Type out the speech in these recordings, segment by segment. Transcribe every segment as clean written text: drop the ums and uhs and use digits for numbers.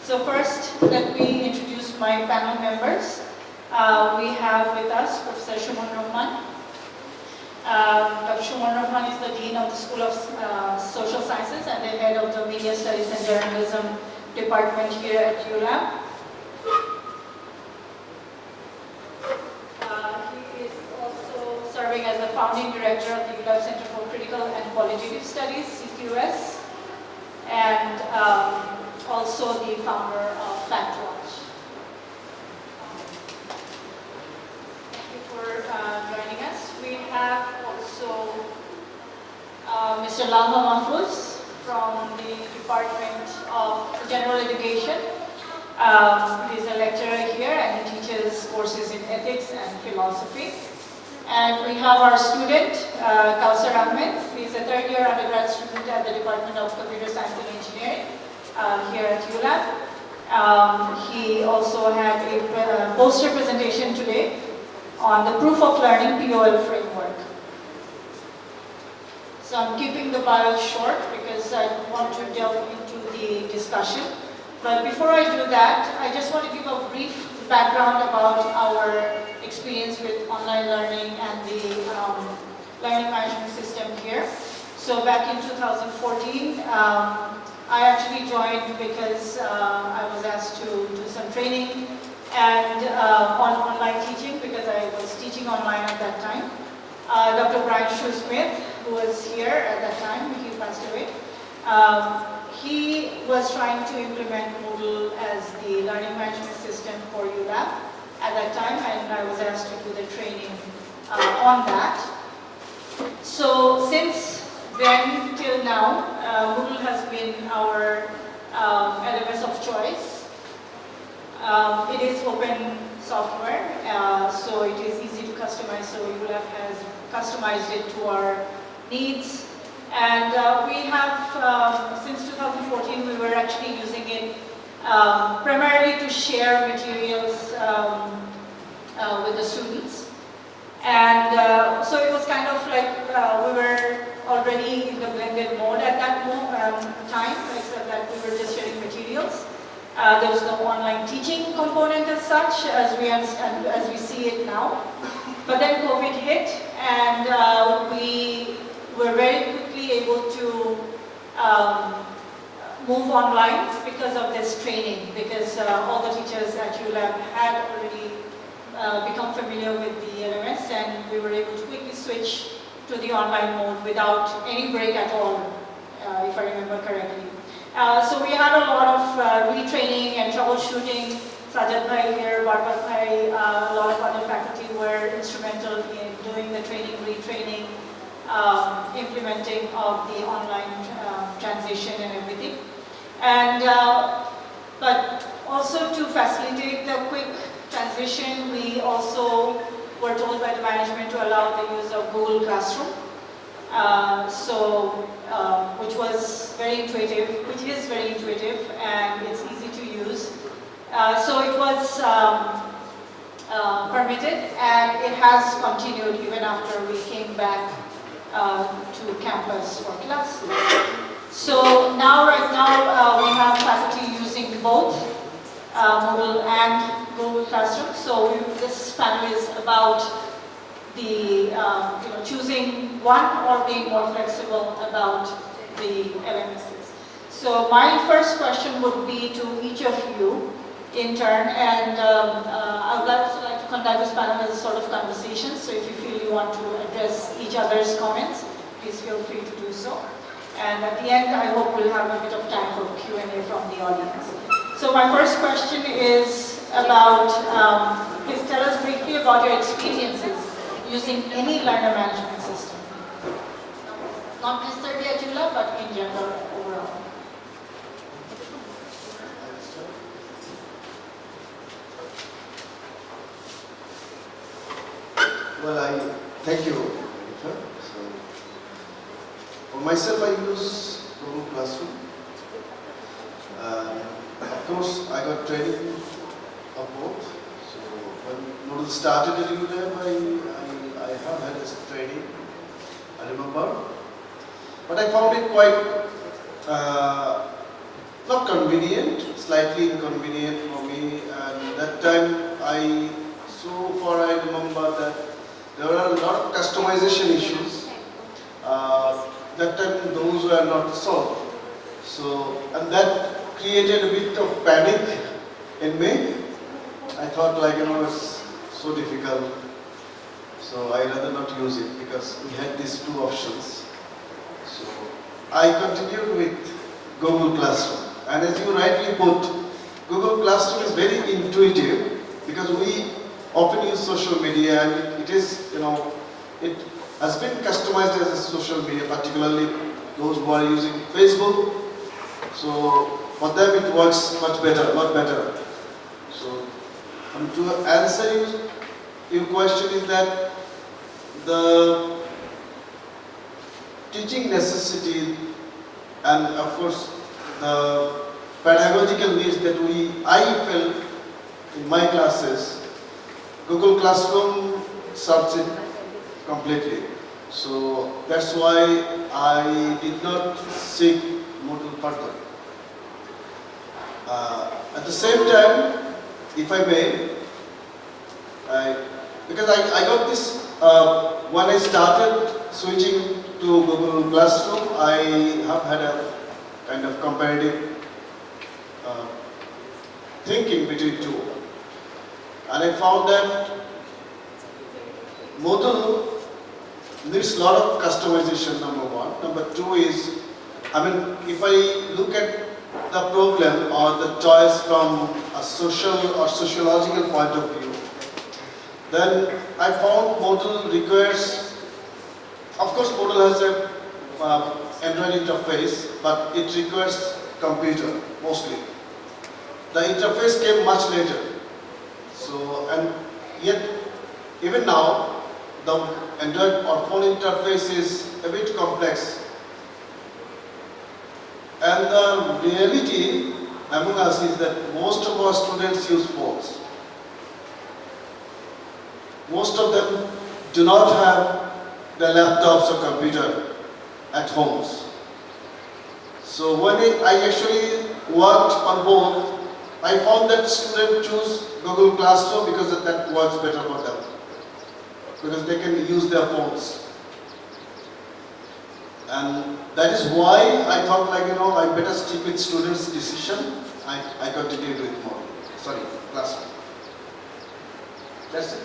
So first, let me introduce my panel members. We have with us Professor Shuman Rahman. Dr. Shuman Rahman is the Dean of the School of Social Sciences and the Head of the Media Studies and Journalism Department here at ULAB. He is also serving as the Founding Director of the ULAB Center for Critical and Qualitative Studies, CQS, and also the founder of FactWatch. Thank you for joining us. We have also Mr. Lalha Mahfouz from the Department of General Education. He's a lecturer here and he teaches courses in ethics and philosophy. And we have our student, Kausar Ahmed. He's a third-year undergrad student at the Department of Computer Science and Engineering here at ULAB. He also had a poster presentation today on the Proof of Learning POL framework. So I'm keeping the bio short because I want to delve into the discussion. But before I do that, I just want to give a brief background about our experience with online learning and the learning management system here. So back in 2014, I actually joined because I was asked to do some training and on online teaching because I was teaching online at that time. Dr. Brian Smith, who was here at that time, he passed away. He was trying to implement Moodle as the learning management system for ULAB at that time, and I was asked to do the training on that. So since then till now, Moodle has been our LMS of choice. It is open software, so it is easy to customize. So ULAB has customized it to our needs. And we have, since 2014, we were actually using it primarily to share materials with the students. And so it was kind of like we were already in the blended mode at that time, except that we were just sharing materials. There was no online teaching component as such, as we understand, as we see it now. But then COVID hit, and we were very quickly able to move online because of this training, because all the teachers at ULAB had already become familiar with the LMS, and we were able to quickly switch to the online mode without any break at all, if I remember correctly. So we had a lot of retraining and troubleshooting. Sajad Bhai here, Barbat Bhai, a lot of other faculty were instrumental in doing the training, retraining, implementing of the online transition and everything. And but also to facilitate the quick transition, we also were told by the management to allow the use of Google Classroom. Which was very intuitive, which is very intuitive, and it's easy to use. So it was permitted, and it has continued even after we came back to campus for classes. So now, right now, we have faculty using both Moodle and Google Classroom. So this panel is about the choosing one or being more flexible about the LMSs. So my first question would be to each of you in turn, and I would also like to conduct this panel as a sort of conversation. So if you feel you want to address each other's comments, please feel free to do so. And at the end, I hope we'll have a bit of time for Q&A from the audience. So my first question is about, please tell us briefly about your experiences using any learner management system. Not necessarily at ULAB, but in general, overall. Well, thank you, Monica. So, for myself, I use Google Classroom. Of course, I got training of both. So when Moodle started at ULAB, I have had this training, I remember. But I found it quite not convenient, slightly inconvenient for me, and that time so far I remember that there were a lot of customization issues. That time those were not solved. So, and that created a bit of panic in me. I thought it's so difficult. So I rather not use it because we had these two options. So I continued with Google Classroom. And as you rightly put, Google Classroom is very intuitive because we often use social media, and it is, it has been customized as a social media, particularly those who are using Facebook. So for them it works much better, a lot better. So to answer your question is that the teaching necessity and of course the pedagogical needs that I felt in my classes, Google Classroom serves it completely. So that's why I did not seek Moodle further. At the same time, if I may, because I got this, when I started switching to Google Classroom, I have had a kind of comparative thinking between two. And I found that Moodle needs a lot of customization, number one. Number two is, if I look at the problem or the choice from a social or sociological point of view, then I found Moodle requires, of course Moodle has a Android interface, but it requires computer mostly. The interface came much later. So, and yet, even now, the Android or phone interface is a bit complex. And the reality among us is that most of our students use phones. Most of them do not have the laptops or computer at homes. So when I actually worked on both, I found that students choose Google Classroom because that works better for them. Because they can use their phones. And that is why I thought I better stick with students' decision. I continued with Classroom. That's it.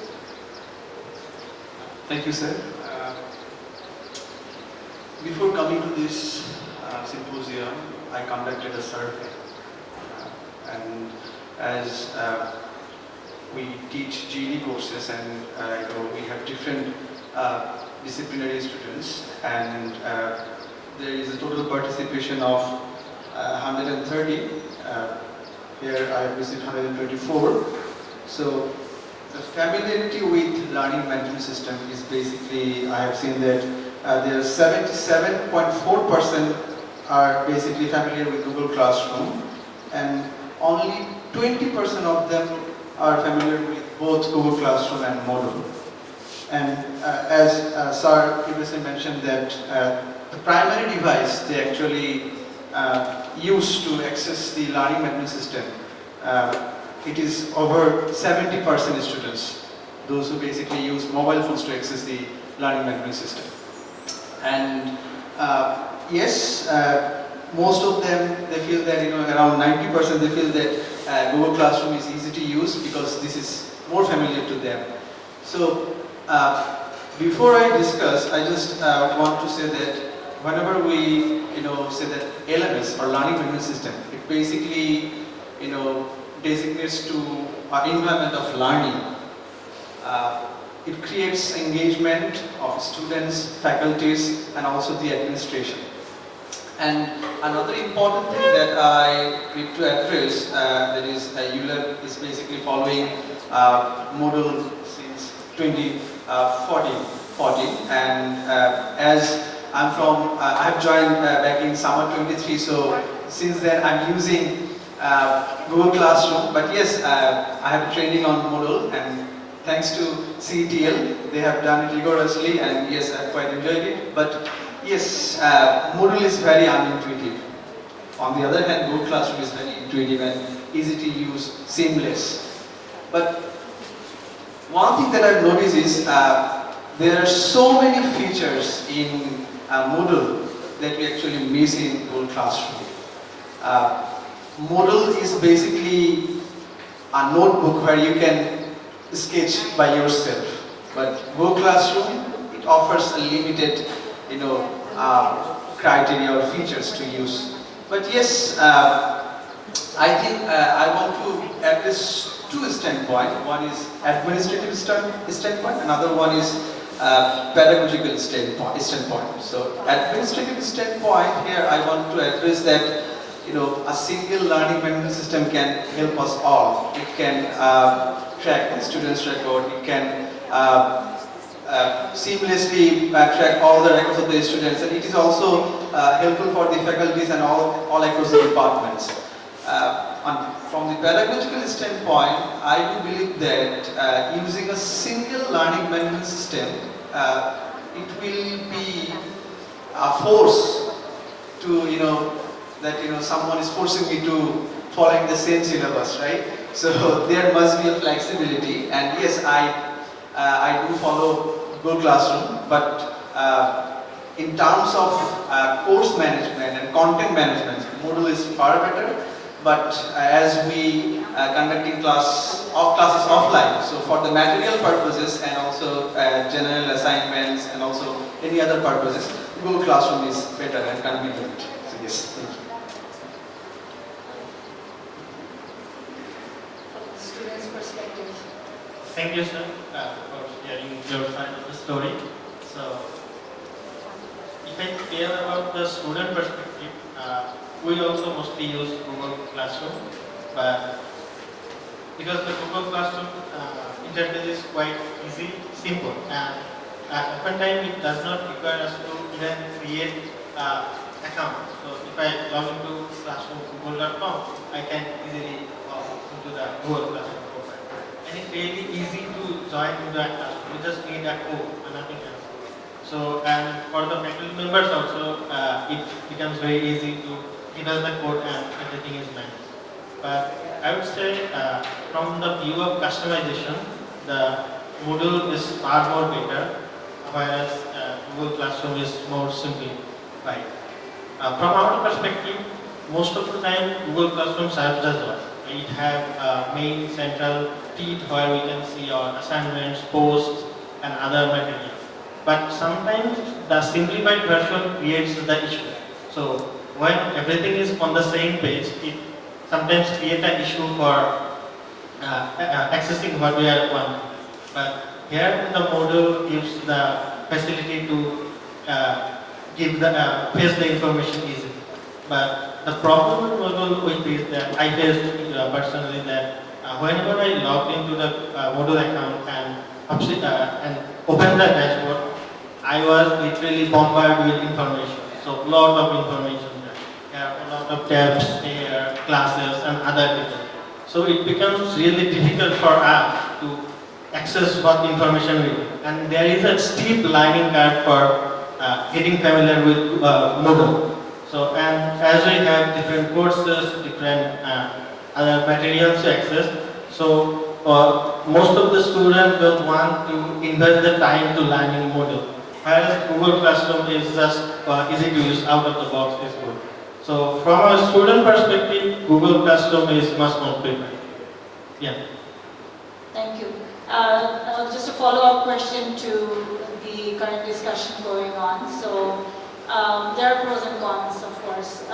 Thank you, sir. Before coming to this symposium, I conducted a survey. And as we teach GED courses, and we have different disciplinary students, and there is a total participation of 130. Here I have received 124. So the familiarity with learning management system is basically, I have seen that there are 77.4% are basically familiar with Google Classroom, and only 20% of them are familiar with both Google Classroom and Moodle. And as Sir previously mentioned that the primary device they actually use to access the learning management system, it is over 70% students, those who basically use mobile phones to access the learning management system. And yes, most of them, they feel that, around 90% they feel that Google Classroom is easy to use because this is more familiar to them. So before I discuss, I just want to say that whenever we say that LMS or learning management system, it basically designates to an environment of learning. It creates engagement of students, faculties, and also the administration. And another important thing that I need to address, that is ULAB is basically following Moodle since 2014, and as I have joined back in summer 23, so since then I'm using Google Classroom, but yes, I have training on Moodle, and thanks to CETL, they have done it rigorously, and yes, I quite enjoyed it. But yes, Moodle is very unintuitive. On the other hand, Google Classroom is very intuitive, and easy to use, seamless. But one thing that I've noticed is there are so many features in Moodle that we actually miss in Google Classroom. Moodle is basically a notebook where you can sketch by yourself. But Google Classroom, it offers a limited, criteria or features to use. But yes, I think I want to address two standpoints. One is administrative standpoint, another one is pedagogical standpoint. So administrative standpoint here, I want to address that a single learning management system can help us all. It can track the students' record. It can seamlessly track all the records of the students, and it is also helpful for the faculties and all across the departments. From the pedagogical standpoint, I do believe that using a single learning management system, it will be a force to that someone is forcing me to following the same syllabus, right? So there must be a flexibility, and yes, I do follow Google Classroom, but in terms of course management and content management, Moodle is far better. But as we conducting classes offline, so for the material purposes and also general assignments and also any other purposes, Google Classroom is better and convenient. So yes, thank you. Students' perspective. Thank you, sir, for sharing your side of the story. So, if I care about the student perspective, we also mostly use Google Classroom, but because the Google Classroom interface is quite easy, simple, and oftentimes it does not require us to even create account. So, if I log into classroom.google.com, I can easily log into the Google Classroom profile. And it's really easy to join into that classroom. We just need a code and nothing else. So, and for the faculty members also, it becomes very easy to give us the code and everything is managed. But I would say, from the view of customization, the Moodle is far more better, whereas Google Classroom is more simplified. From our perspective, most of the time Google Classroom serves as well. It have main central feed where we can see our assignments, posts, and other material. But sometimes the simplified version creates the issue. So when everything is on the same page, it sometimes creates an issue for accessing what we are wanting. But here the model gives the facility to give the paste the information easily. But the problem with Moodle with is that I faced personally that whenever I logged into the Moodle account and opened the dashboard, I was literally bombarded with information. So lot of information there. A lot of tabs here, classes and other data. So it becomes really difficult for us to access what information we need. And there is a steep learning curve for getting familiar with Moodle. So, and as we have different courses, different other materials to access, so most of the students don't want to invest the time to learn in Moodle. Whereas Google Classroom is just easy to use, out of the box is good. So from a student perspective, Google Classroom is much more preferred. Yeah. Thank you. Just a follow-up question to the current discussion going on. So there are pros and cons, of course.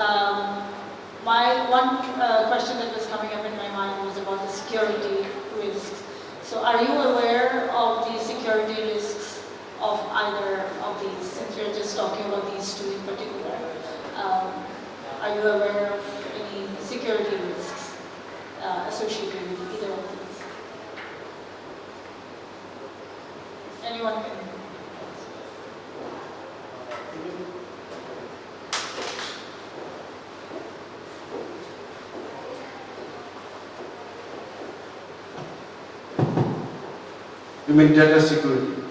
My one question that was coming up in my mind was about the security risks. So are you aware of the security risks of either of these, since we're just talking about these two in particular? Are you aware of any security risks associated with either of these? Anyone can? You mean data security?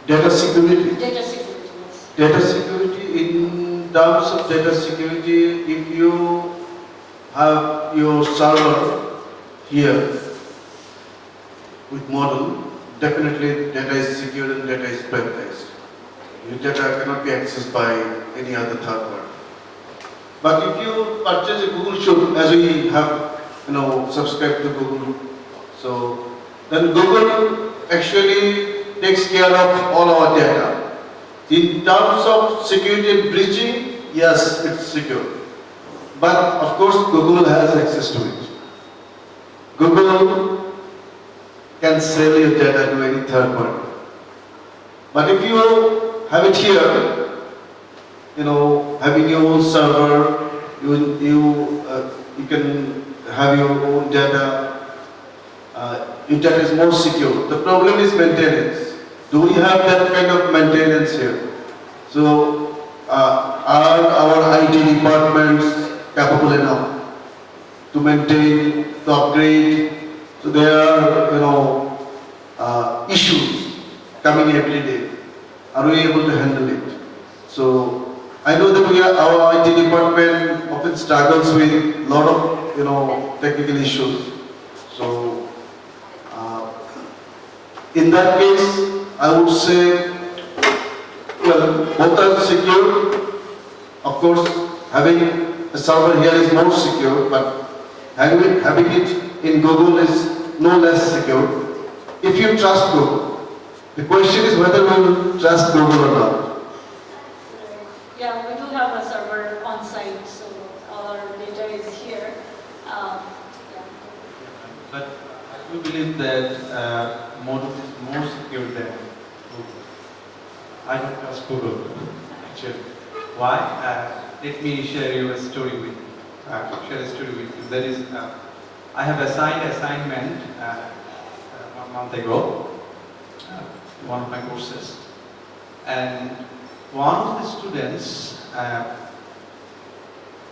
Data security? Data security, yes. Data security, in terms of data security, if you have your server here with Moodle, definitely data is secure and data is privileged. Your data cannot be accessed by any other third party. But if you purchase a Google Shoot, as we have, subscribed to Google, so then Google actually takes care of all our data. In terms of security and breaching, yes, it's secure. But of course, Google has access to it. Google can sell your data to any third party. But if you have it here, having your own server, you can have your own data. Your data is more secure. The problem is maintenance. Do we have that kind of maintenance here? So, are our IT departments capable enough to maintain, to upgrade? So there are, issues coming every day. Are we able to handle it? So I know that our IT department often struggles with a lot of technical issues. So in that case, I would say, well, both are secure. Of course, having a server here is more secure, but having it in Google is no less secure. If you trust Google, the question is whether we will trust Google or not. Yeah, we do have a server on site, so our data is here. Yeah. But I do believe that Moodle is more secure than Google. I don't trust Google, actually. Why? Let me share you a story with you. That is, I have assigned assignment 1 month ago, one of my courses, and one of the students,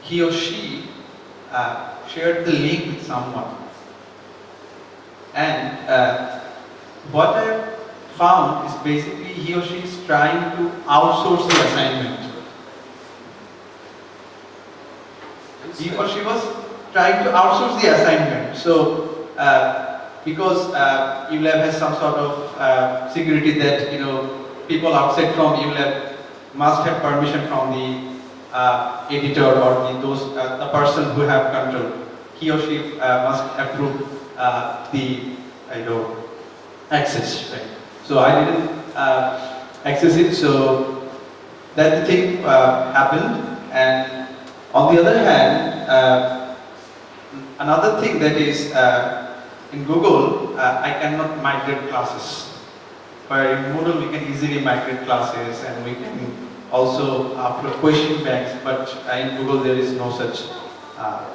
he or she shared the link with someone, and what I found is basically he or she is trying to outsource the assignment. He or she was trying to outsource the assignment. So, because ULAB has some sort of security that people outside from ULAB must have permission from the editor or the person who have control. He or she must approve the access. Right? So I didn't access it. So that thing happened, and on the other hand, another thing that is in Google, I cannot migrate classes. Where in Moodle we can easily migrate classes and we can also upload question banks, but in Google there is no such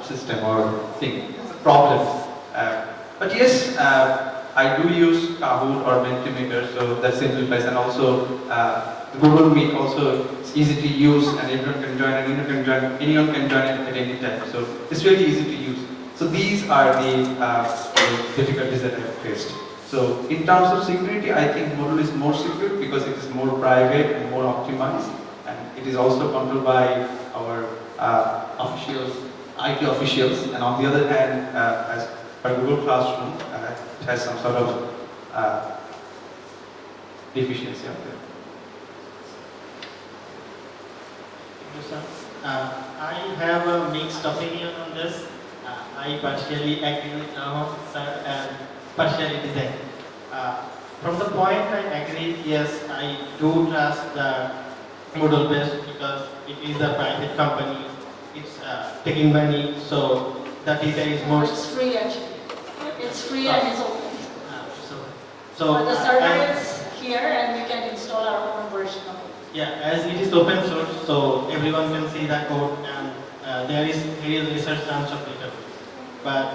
system or thing. It's a problem. But yes, I do use Kahoot or Mentimeter, so that simplifies, and also Google Meet also is easy to use, and everyone can join, and anyone can join it at any time. So it's really easy to use. So these are the difficulties that I have faced. So in terms of security, I think Moodle is more secure because it is more private and more optimized, and it is also controlled by our officials, IT officials, and on the other hand, as per Google Classroom, it has some sort of deficiency out there. Thank you, sir. I have a mixed opinion on this. I partially agree with Rahul, sir, and partially disagree. From the point I agree, yes, I do trust the Moodle based because it is a private company. It's taking money, so the data is more. It's free actually. It's free and it's open. So The server is here and we can install our own version of it. yeah, as it is open source, so everyone can see the code, and there is real research terms of data. But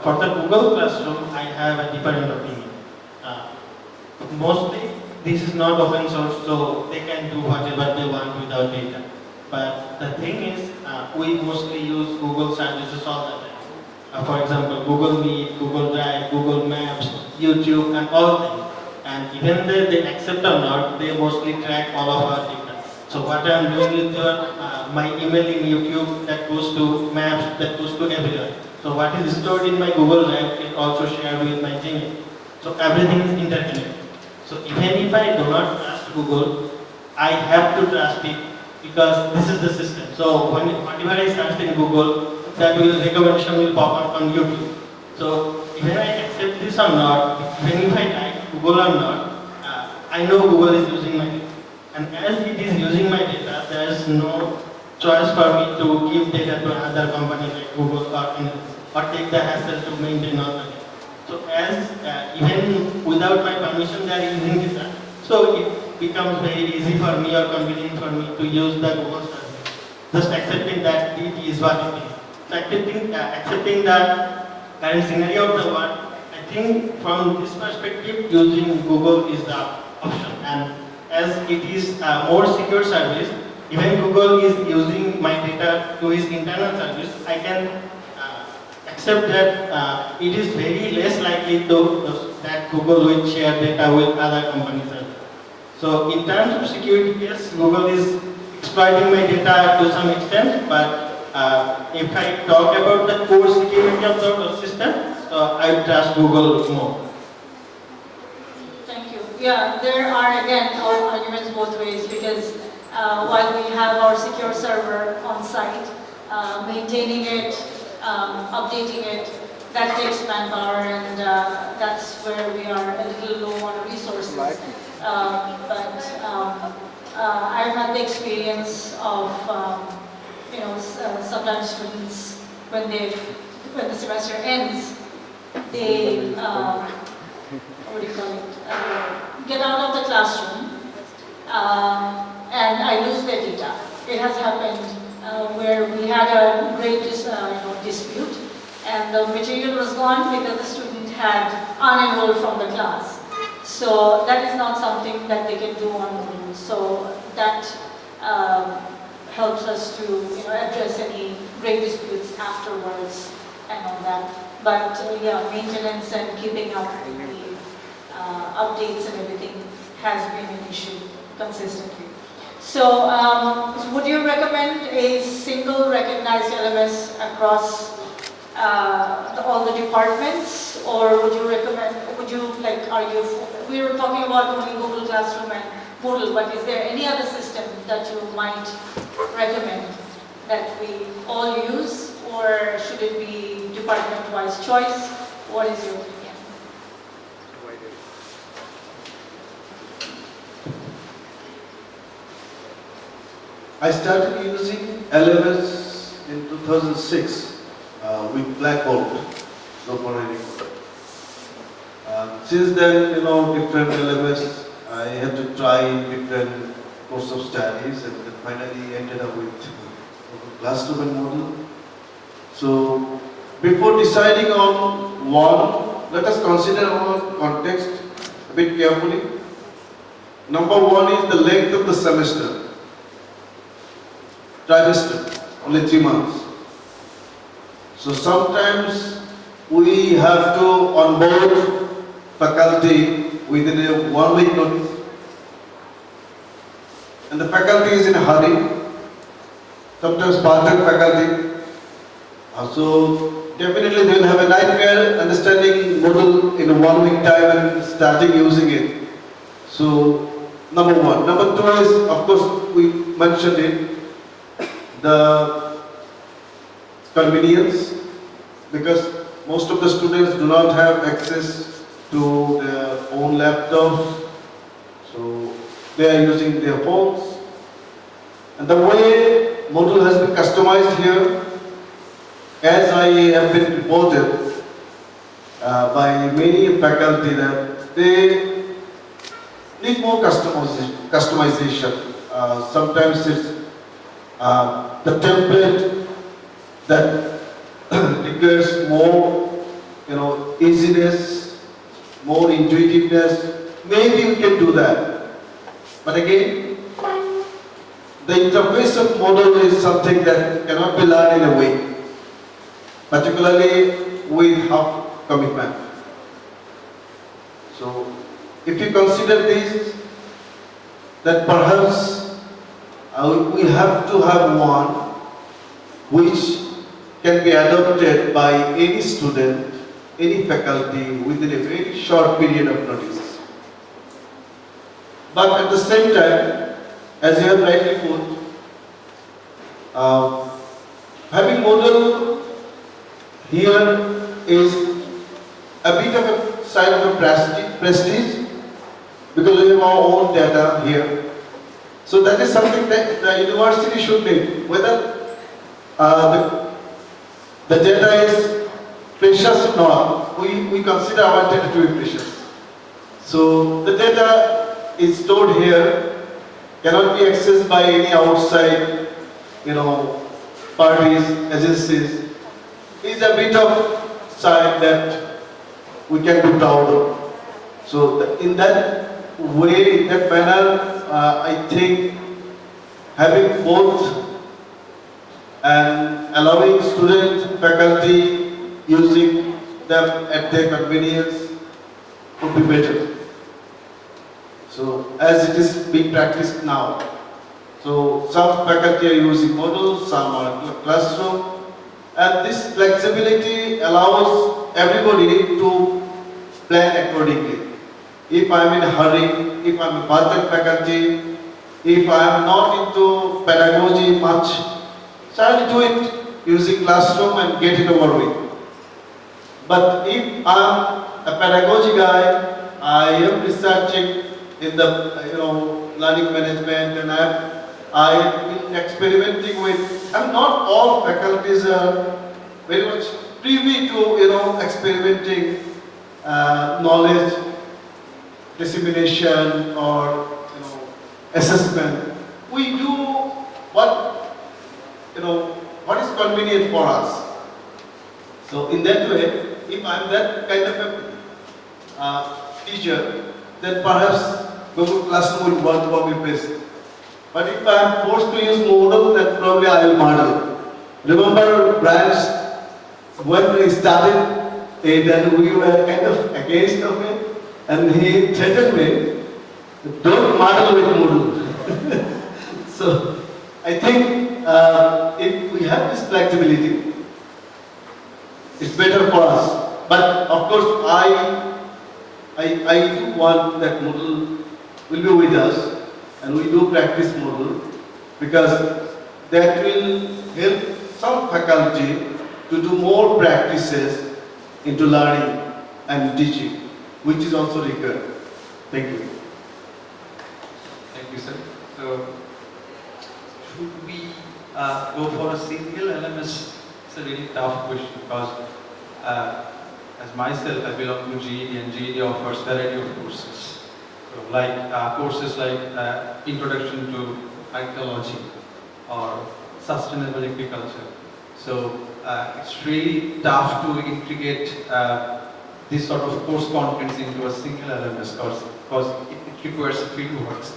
for the Google Classroom, I have a different opinion. Mostly, this is not open source, so they can do whatever they want without data. But the thing is, we mostly use Google services all the time. For example, Google Meet, Google Drive, Google Maps, YouTube, and all things. And even though they accept or not, they mostly track all of our data. So what I'm doing is my email in YouTube that goes to Maps, that goes to everywhere. So what is stored in my Google Drive is also shared with my Gmail. So everything is interconnected. So even if I do not trust Google, I have to trust it because this is the system. So whatever I search in Google, that recommendation will pop up on YouTube. So even I accept this or not, even if I type Google or not, I know Google is using my data. And as it is using my data, there is no choice for me to give data to another company like Google or take the hassle to maintain all the data. So as even without my permission, they are using data. So it becomes very easy for me or convenient for me to use the Google service. Just accepting that it is what it is. So accepting the current scenario of the world, I think from this perspective, using Google is the option. And as it is a more secure service, even Google is using my data to its internal service, I can accept that it is very less likely that Google will share data with other companies. So in terms of security, yes, Google is exploiting my data to some extent, but if I talk about the core security of the system, I trust Google more. Thank you. Yeah, there are again arguments both ways because while we have our secure server on site, maintaining it, updating it, that takes manpower, and that's where we are a little low on resources. I've had the experience of sometimes students when the semester ends, they what do you call it? Get out of the classroom, and I lose their data. It has happened where we had a great dispute, and the material was gone because the student had unenrolled from the class. So that is not something that they can do on Moodle. So that helps us to address any great disputes afterwards and all that. But yeah, maintenance and keeping up with the updates and everything has been an issue consistently. So would you recommend a single recognized LMS across all the departments, or would you recommend, we were talking about only Google Classroom and Moodle, but is there any other system that you might recommend that we all use, or should it be department-wise choice? What is your opinion? I started using LMS in 2006 with Blackboard. Since then, different LMS, I had to try different course of studies, and then finally ended up with Classroom and Moodle. So, before deciding on one, let us consider our context a bit carefully. Number one is the length of the semester. Trimester, only 3 months. So sometimes we have to onboard faculty within a 1 week notice, and the faculty is in a hurry. Sometimes part-time faculty. So definitely they will have a nightmare understanding Moodle in a 1 week time and starting using it. So number one. Number two is, of course, we mentioned it, the convenience, because most of the students do not have access to their own laptops, so they are using their phones. And the way Moodle has been customized here, as I have been reported by many faculty, that they need more customization. Sometimes it's the template that requires more, easiness, more intuitiveness. Maybe we can do that. But again, the interface of Moodle is something that cannot be learned in a week, particularly with half commitment. So, if you consider this, that perhaps we have to have one which can be adopted by any student, any faculty within a very short period of notice. But at the same time, as you have rightly put, having Moodle here is a bit of a sign of a prestige because we have our own data here. So that is something that the university should need. Whether the data is precious or not, we consider our data to be precious. So the data is stored here, cannot be accessed by any outside, parties, agencies. Is a bit of sign that we can be proud of. So in that way, in that manner, I think having both and allowing students, faculty using them at their convenience would be better. So as it is being practiced now, so some faculty are using Moodle, some are classroom, and this flexibility allows everybody to plan accordingly. If I am in a hurry, if I am a part-time faculty, if I am not into pedagogy much, so I will do it using classroom and get it over with. But if I am a pedagogy guy, I am researching in the learning management, and I have been experimenting with. And not all faculties are very much privy to experimenting knowledge dissemination or assessment. We do what is convenient for us. So in that way, if I am that kind of a teacher, then perhaps Google Classroom will work for me best. But if I am forced to use Moodle, then probably I will model. Remember, Branch, when we started it, and we were kind of against of it, and he threatened me, don't model with Moodle. So I think if we have this flexibility, it's better for us. But of course, I do want that Moodle will be with us, and we do practice Moodle because that will help some faculty to do more practices into learning and teaching, which is also required. Thank you. Thank you, sir. So, should we go for a single LMS? It's a really tough question because, as myself, I belong to GED, and GED offers variety of courses. So, like courses like Introduction to Archaeology or Sustainable Agriculture. So, it's really tough to integrate this sort of course contents into a single LMS course because it requires fieldworks.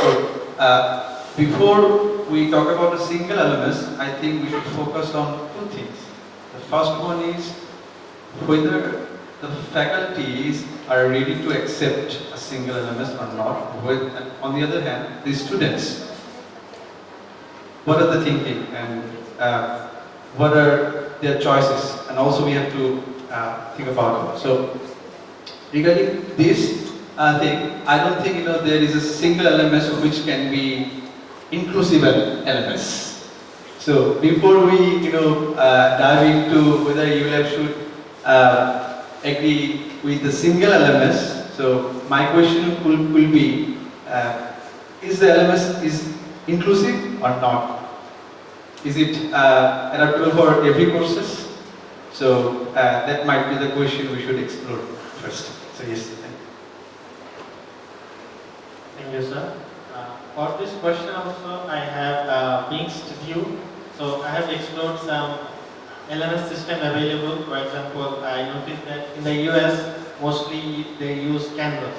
So, before we talk about a single LMS, I think we should focus on two things. The first one is whether the faculties are ready to accept a single LMS or not. And on the other hand, the students, what are they thinking and what are their choices? And also we have to think about it. So regarding this thing, I don't think there is a single LMS which can be inclusive LMS. So before we dive into whether ULAB should agree with the single LMS, so my question will be, is the LMS is inclusive or not? Is it adaptable for every courses? So that might be the question we should explore first. So yes. Thank you, sir. For this question also, I have a mixed view. So I have explored some LMS system available. For example, I noticed that in the US, mostly they use Canvas,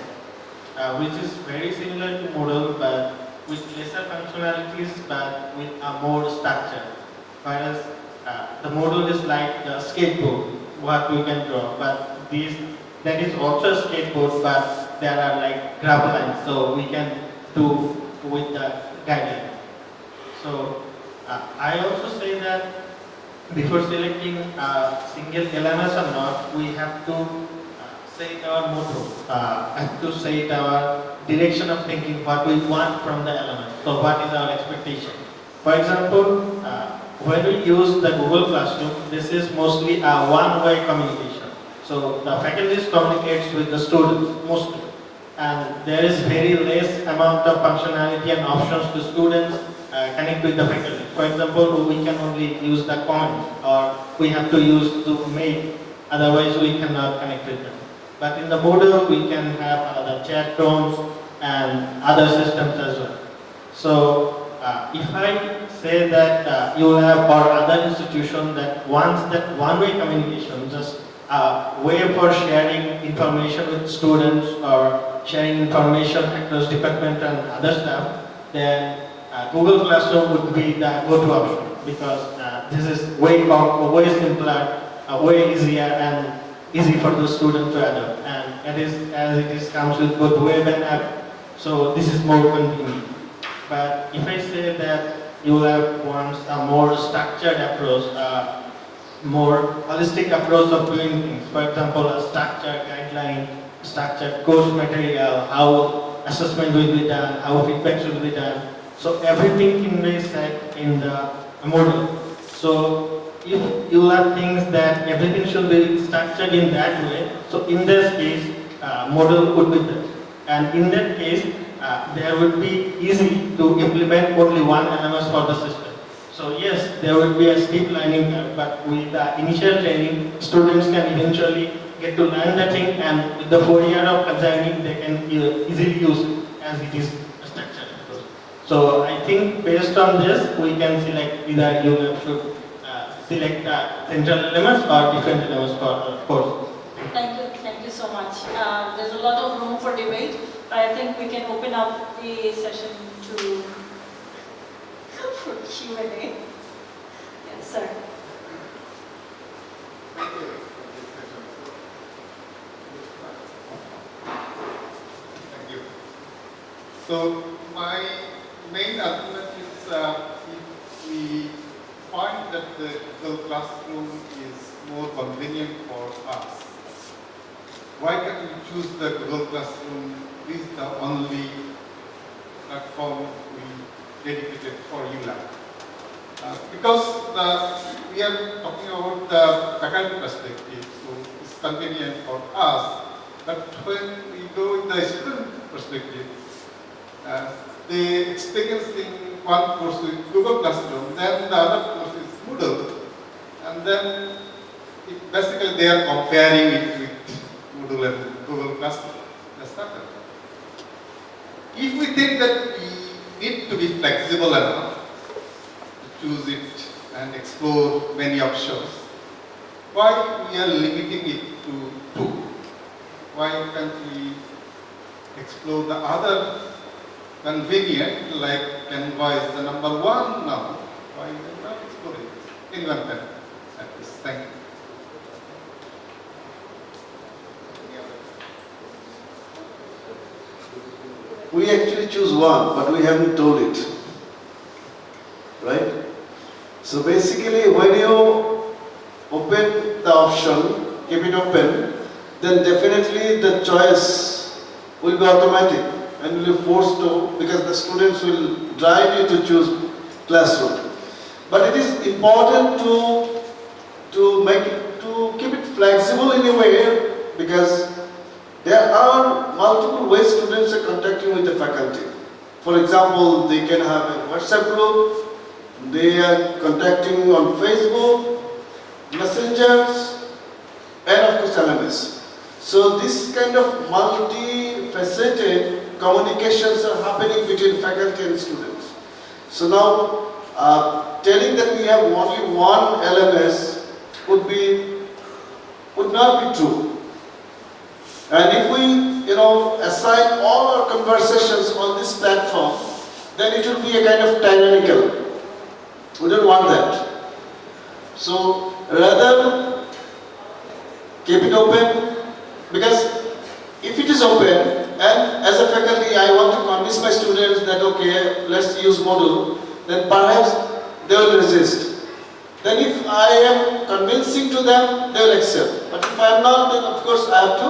which is very similar to Moodle, but with lesser functionalities, but with a more structure. Whereas the Moodle is like the skateboard, what we can draw. But that is also a skateboard, but there are like grab lines, so we can do with the guideline. So I also say that before selecting a single LMS or not, we have to set our motto, have to set our direction of thinking, what we want from the LMS. So what is our expectation? For example, when we use the Google Classroom, this is mostly a one-way communication. So the faculty communicates with the students mostly, and there is very less amount of functionality and options to students connect with the faculty. For example, we can only use the comment, or we have to use the mail, otherwise we cannot connect with them. But in the Moodle, we can have other chat rooms and other systems as well. So if I say that ULAB or other institution that wants that one-way communication, just a way for sharing information with students or sharing information across department and other stuff, then Google Classroom would be the go-to option, because this is way simpler, way easier, and easy for the student to adopt. And it is comes with both web and app, so this is more convenient. But if I say that ULAB wants a more structured approach, more holistic approach of doing things, for example, a structured guideline, structured course material, how assessment will be done, how feedback should be done. So everything can be set in the model. So if ULAB thinks that everything should be structured in that way, so in this case, model would be there. And in that case, there would be easy to implement only one LMS for the system. So yes, there will be a steep learning curve, but with the initial training, students can eventually get to learn the thing, and with the 4 years of learning, they can easily use it as it is structured. So I think based on this, we can select either you should select central LMS or different LMS for course. Thank you so much. There's a lot of room for debate, but I think we can open up the session to for Q&A. Yes, sir. Thank you. Thank you. So my main argument is if we find that the Google Classroom is more convenient for us, why can't we choose the Google Classroom is the only platform we dedicated for ULAB? Because we are talking about the faculty perspective, so it's convenient for us. But when we go with the student perspective, they experiencing one course with Google Classroom, then the other course is Moodle, and then basically they are comparing it with Moodle and Google Classroom. That's not it. If we think that we need to be flexible enough to choose it and explore many options, why we are limiting it to 2? Why can't we explore the other convenient, like Canva is the number 1 now? Why we are not exploring it? Anyone can at this. Thank you. We actually choose one, but we haven't told it. Right? So basically, when you open the option, keep it open, then definitely the choice will be automatic and will be forced to, because the students will drive you to choose classroom. But it is important to keep it flexible in a way, because there are multiple ways students are contacting with the faculty. For example, they can have a WhatsApp group, they are contacting on Facebook, messengers, and of course LMS. So this kind of multi-faceted communications are happening between faculty and students. So now, telling that we have only one LMS would not be true. And if we, assign all our conversations on this platform, then it will be a kind of tyrannical. We don't want that. So rather keep it open, because if it is open, and as a faculty I want to convince my students that okay, let's use Moodle, then perhaps they will resist. Then if I am convincing to them, they will accept. But if I am not, then of course I have to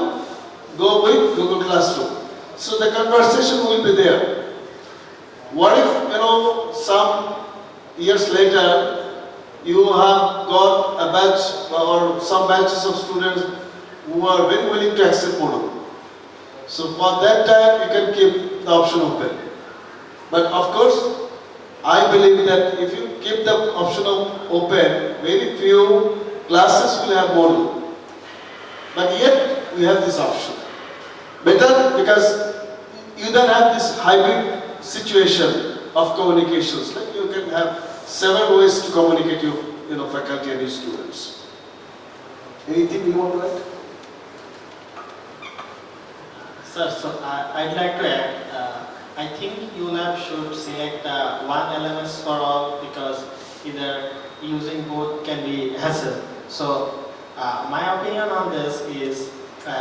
go with Google Classroom. So the conversation will be there. What if, some years later, you have got a batch or some batches of students who are very willing to accept Moodle. So for that time, you can keep the option open. But of course, I believe that if you keep the option open, very few classes will have Moodle. But yet, we have this option. Better because you then have this hybrid situation of communications. Like you can have several ways to communicate your faculty and your students. Anything you want to add? Sir, so I'd like to add, I think ULAB should select one LMS for all because either using both can be hassle. So my opinion on this is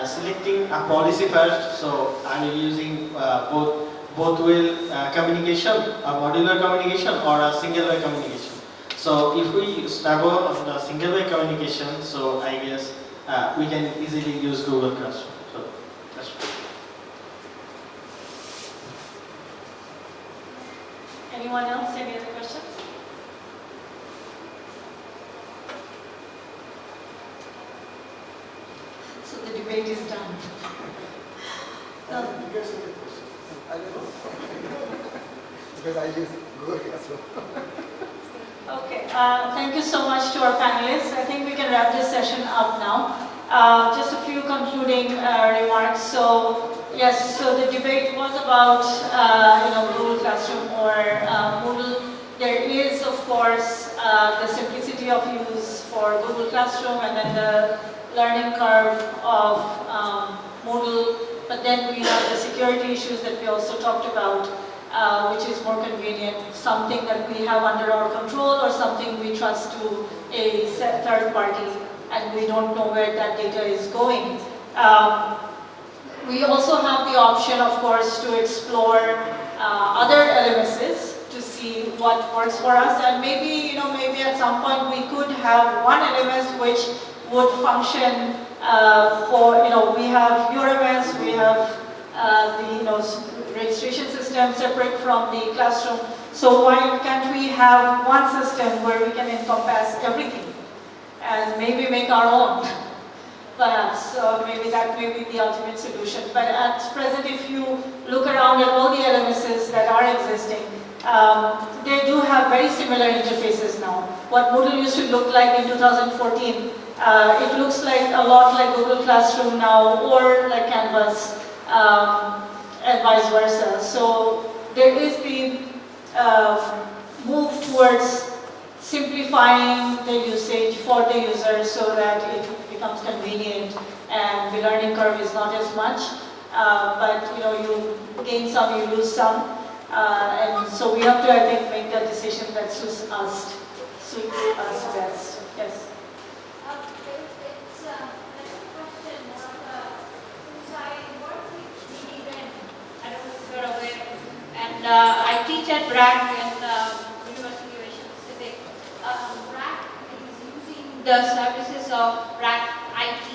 selecting a policy first. So are you using both will communication, a modular communication or a single way communication? So if we struggle on the single way communication, so I guess we can easily use Google Classroom. So that's right. Anyone else? Any other questions? So the debate is done. You guys have a question? I don't know. Because I use Google Classroom. Okay, thank you so much to our panelists. I think we can wrap this session up now. Just a few concluding remarks. So, yes, so the debate was about Google Classroom or Moodle. There is, of course, the simplicity of use for Google Classroom and then the learning curve of Moodle. But then we have the security issues that we also talked about. Which is more convenient, something that we have under our control or something we trust to a third party and we don't know where that data is going. We also have the option, of course, to explore other LMSs to see what works for us, and maybe at some point we could have one LMS which would function we have URMS, we have the registration system separate from the classroom. So why can't we have one system where we can encompass everything and maybe make our own? Perhaps maybe that may be the ultimate solution. But at present, if you look around at all the LMSs that are existing, they do have very similar interfaces now. What Moodle used to look like in 2014, it looks like a lot like Google Classroom now, or like Canvas. And vice versa. So there is the move towards simplifying the usage for the user so that it becomes convenient and the learning curve is not as much. But you gain some, you lose some. And so we have to, I think, make that decision that suits us best. Yes. And I teach at BRAC in University of Asia Pacific. BRAC is using the services of BRAC IT,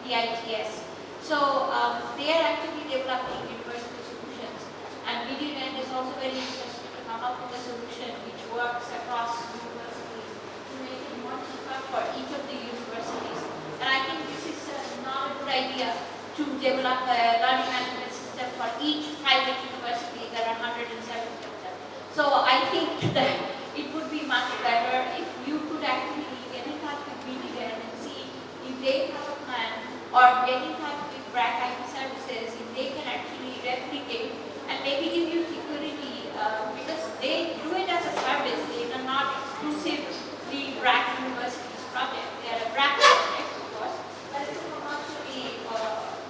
PITS. So they are actually developing university solutions. And VideoNet is also very interested to come up with a solution which works across universities to make it more cheaper for each of the universities. And I think this is not a good idea to develop a learning management system for each private university. There are 170 of them. So I think that it would be much better if you could actually get in touch with VDN and see if they have a plan, or get in touch with BRAC IT services if they can actually replicate and maybe give you security because they do it as a service. They are not exclusively BRAC universities project. They are a BRAC project, of course, but it's a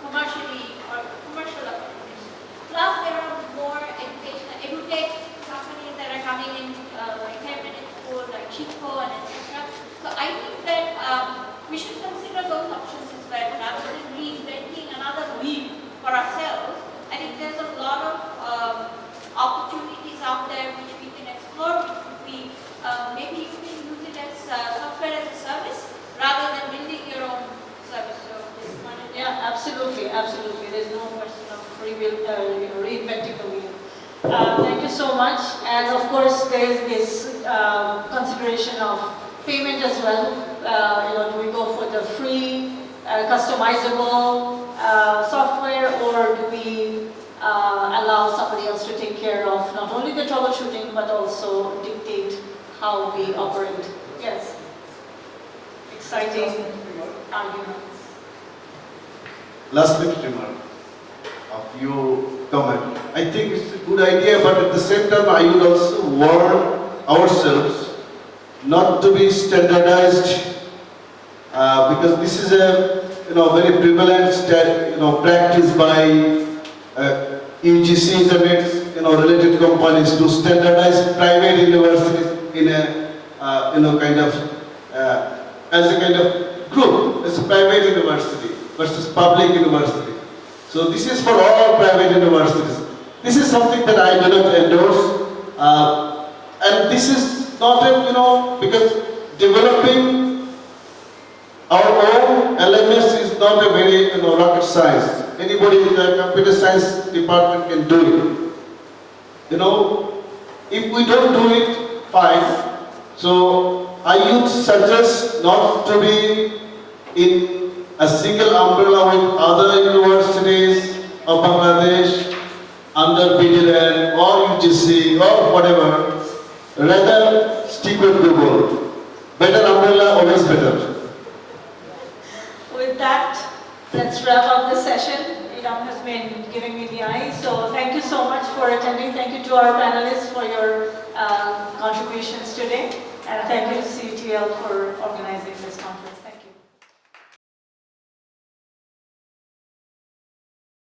commercial opportunity. Plus, there are more educational edutech companies that are coming in, like 10 minutes school, like Chico and etc. So I think that we should consider those options as well, rather than reinventing another wheel for ourselves. I think there's a lot of opportunities out there which we absolutely. There's no question of reinventing the wheel. Thank you so much. And of course, there is this consideration of payment as well. Do we go for the free, customizable software, or do we allow somebody else to take care of not only the troubleshooting but also dictate how we operate? Yes. Exciting arguments. Last minute remark of your comment. I think it's a good idea, but at the same time, I would also warn ourselves not to be standardized, because this is a very prevalent practice by UGCs and its related companies to standardize private universities in a kind of as a kind of group, as a private university versus public university. So this is for all private universities. This is something that I do not endorse, and this is not a, because developing our own LMS is not a very rocket science. Anybody in the computer science department can do it. If we don't do it, fine. So I would suggest not to be in a single umbrella with other universities of Bangladesh under BDN or UGC or whatever. Rather stick with Google. Better umbrella, always better. With that, let's wrap up the session. Idam has been giving me the eye. So thank you so much for attending. Thank you to our panelists for your contributions today. And thank you to CETL for organizing this.